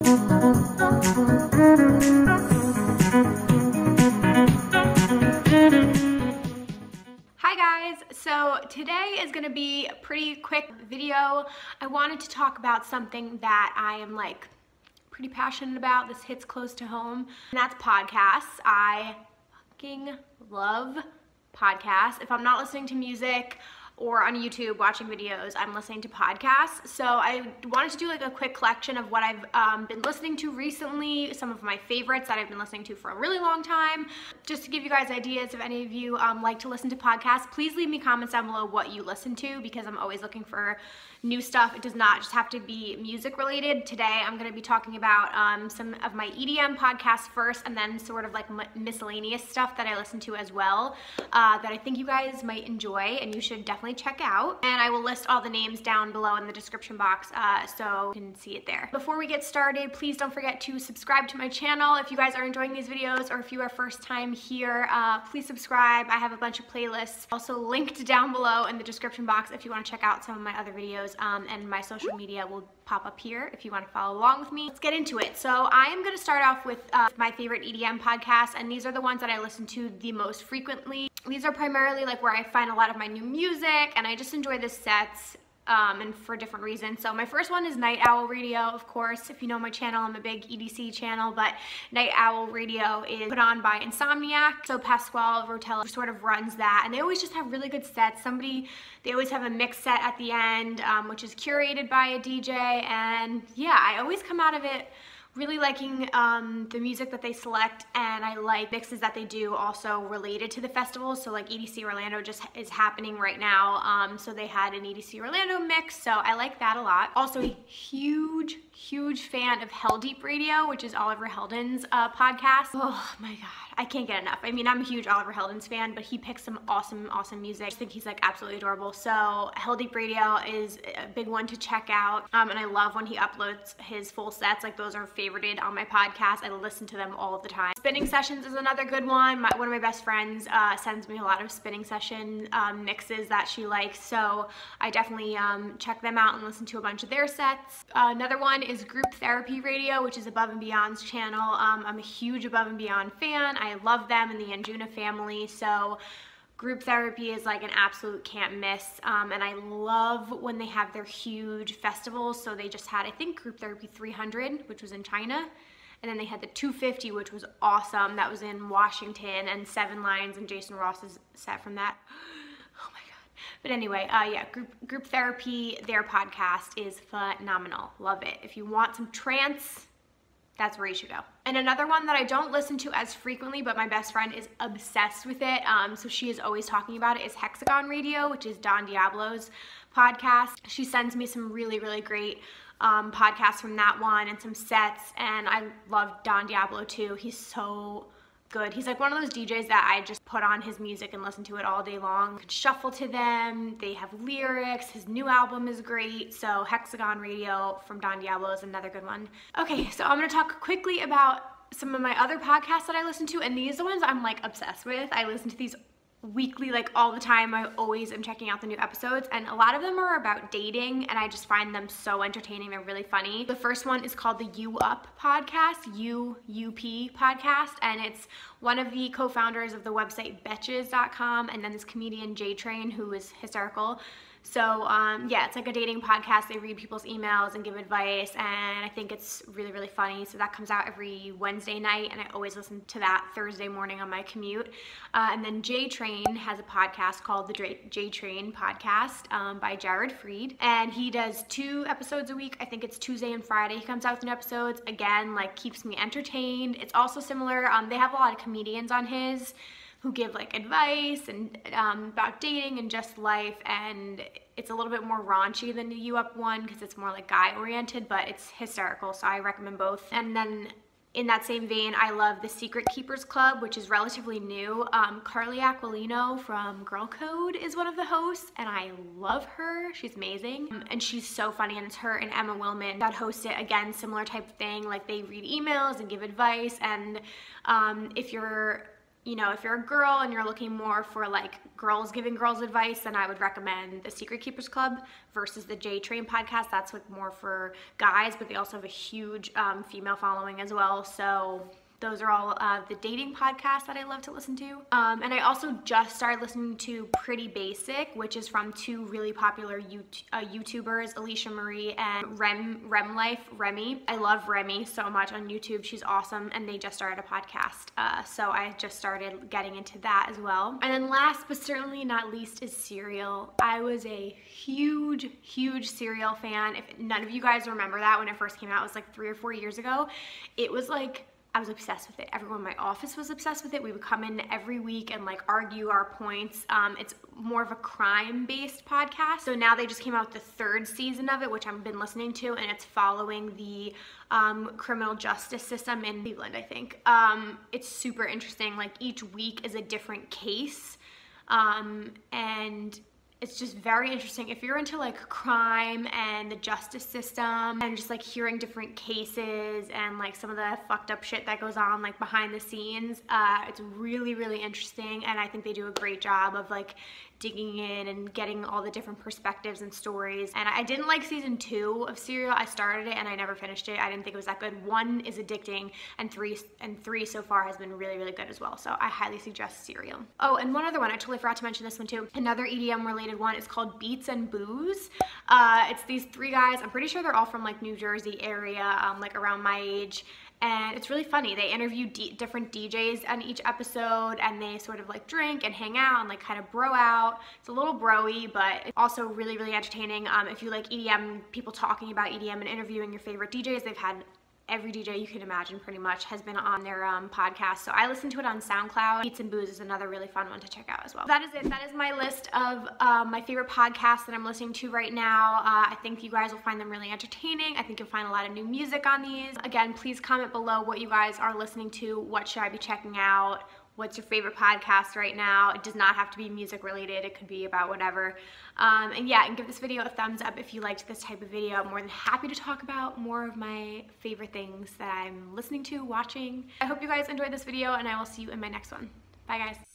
So today is going to be a pretty quick video. I wanted to talk about something that I am like pretty passionate about. This hits close to home, and that's podcasts. I fucking love podcasts. If I'm not listening to music or on YouTube watching videos, I'm listening to podcasts. So I wanted to do like a quick collection of what I've been listening to recently, some of my favorites that I've been listening to for a really long time. Just to give you guys ideas, if any of you like to listen to podcasts, please leave me comments down below what you listen to, because I'm always looking for new stuff. It does not just have to be music related. Today I'm going to be talking about some of my EDM podcasts first, and then sort of like miscellaneous stuff that I listen to as well, that I think you guys might enjoy and you should definitely check out. And I will list all the names down below in the description box so you can see it there. Before we get started, please don't forget to subscribe to my channel. If you guys are enjoying these videos, or if you are first time here, please subscribe. I have a bunch of playlists also linked down below in the description box if you want to check out some of my other videos, and my social media will pop up here if you want to follow along with me. Let's get into it. So I am going to start off with my favorite EDM podcasts, and these are the ones that I listen to the most frequently. These are primarily like where I find a lot of my new music, and I just enjoy the sets and for different reasons. So my first one is Nightowl Radio, of course. If you know my channel, I'm a big EDC channel, but Nightowl Radio is put on by Insomniac. So Pasquale Rotella sort of runs that, and they always just have really good sets. They always have a mix set at the end, which is curated by a DJ, and yeah, I always come out of it really liking the music that they select, and I like mixes that they do also related to the festival. So like EDC Orlando just is happening right now, so they had an EDC Orlando mix, so I like that a lot. Also a huge fan of Heldeep Radio, which is Oliver Heldens' podcast. Oh my god, I can't get enough. I mean, I'm a huge Oliver Heldens fan, but he picks some awesome music. I just think he's like absolutely adorable. So Heldeep Radio is a big one to check out, and I love when he uploads his full sets. Like, those are favorited on my podcast. I listen to them all of the time. Spinnin Sessions is another good one. One of my best friends sends me a lot of Spinnin Session mixes that she likes, so I definitely check them out and listen to a bunch of their sets. Another one is Group Therapy Radio, which is Above and Beyond's channel. I'm a huge Above and Beyond fan. I love them and the Anjuna family, so Group Therapy is like an absolute can't miss, and I love when they have their huge festivals. So they just had, I think, Group Therapy 300, which was in China, and then they had the 250, which was awesome. That was in Washington, and 7 Lines and Jason Ross's set from that. Oh my god. But anyway, yeah, Group Therapy, their podcast is phenomenal. Love it. If you want some trance, that's where you should go. And another one that I don't listen to as frequently, but my best friend is obsessed with it, so she is always talking about it, is Hexagon Radio, which is Don Diablo's podcast. She sends me some really great podcasts from that one and some sets, and I love Don Diablo too. He's so good. He's like one of those DJs that I just put on his music and listen to it all day long. I could shuffle to them. They have lyrics. His new album is great. So Hexagon Radio from Don Diablo is another good one. Okay, so I'm going to talk quickly about some of my other podcasts that I listen to, and these are the ones I'm like obsessed with. I listen to these weekly, like all the time. I always am checking out the new episodes, and a lot of them are about dating, and I just find them so entertaining. They're really funny. The first one is called the You Up podcast, UUP podcast, and it's one of the co-founders of the website Betches.com, and then this comedian JTrain, who is hysterical. So yeah, it's like a dating podcast. They read people's emails and give advice, and I think it's really funny. So that comes out every Wednesday night, and I always listen to that Thursday morning on my commute. And then JTrain has a podcast called the JTrain Podcast by Jared Freed, and he does 2 episodes a week. I think it's Tuesday and Friday he comes out with new episodes. Again, like, keeps me entertained. It's also similar. They have a lot of comedians on his who give like advice and about dating and just life, and it's a little bit more raunchy than the You Up one because it's more like guy oriented, but it's hysterical, so I recommend both. And then in that same vein, I love the Secret Keepers Club, which is relatively new. Carly Aquilino from Girl Code is one of the hosts, and I love her. She's amazing, and she's so funny, and it's her and Emma Willman that host it. Again, similar type of thing, like they read emails and give advice, and if you're you know, if you're a girl and you're looking more for like girls giving girls advice, then I would recommend the Secret Keepers Club versus the JTrain Podcast. That's like more for guys, but they also have a huge female following as well. So those are all the dating podcasts that I love to listen to. And I also just started listening to Pretty Basic, which is from two really popular YouTubers, Alicia Marie and Remy. I love Remy so much on YouTube. She's awesome, and they just started a podcast. So I just started getting into that as well. And then last but certainly not least is cereal. I was a huge cereal fan. If none of you guys remember that when it first came out, it was like 3 or 4 years ago. It was like, I was obsessed with it. Everyone in my office was obsessed with it. We would come in every week and like argue our points. It's more of a crime-based podcast. So now they just came out with the 3rd season of it, which I've been listening to, and it's following the criminal justice system in Cleveland, I think. It's super interesting. Like each week is a different case, and it's just very interesting. If you're into like crime and the justice system and just like hearing different cases and like some of the fucked up shit that goes on like behind the scenes, it's really interesting, and I think they do a great job of like digging in and getting all the different perspectives and stories. And I didn't like season 2 of Serial. I started it and I never finished it. I didn't think it was that good. 1 is addicting, and 3 so far has been really good as well. So I highly suggest Serial. Oh, and one other one, I totally forgot to mention this one too. Another EDM related one is called Beats and Booze. It's these 3 guys. I'm pretty sure they're all from like New Jersey area, like around my age. And it's really funny. They interview different DJs on each episode, and they sort of like drink and hang out and like kind of bro out. It's a little bro-y, but it's also really entertaining. If you like EDM, people talking about EDM and interviewing your favorite DJs, they've had every DJ you can imagine pretty much has been on their podcast. So I listen to it on SoundCloud. Beats and Booze is another really fun one to check out as well. That is it. That is my list of my favorite podcasts that I'm listening to right now. I think you guys will find them really entertaining. I think you'll find a lot of new music on these. Again, please comment below what you guys are listening to. What should I be checking out? What's your favorite podcast right now? It does not have to be music related. It could be about whatever. And yeah, and give this video a thumbs up if you liked this type of video. I'm more than happy to talk about more of my favorite things that I'm listening to, watching. I hope you guys enjoyed this video, and I will see you in my next one. Bye guys.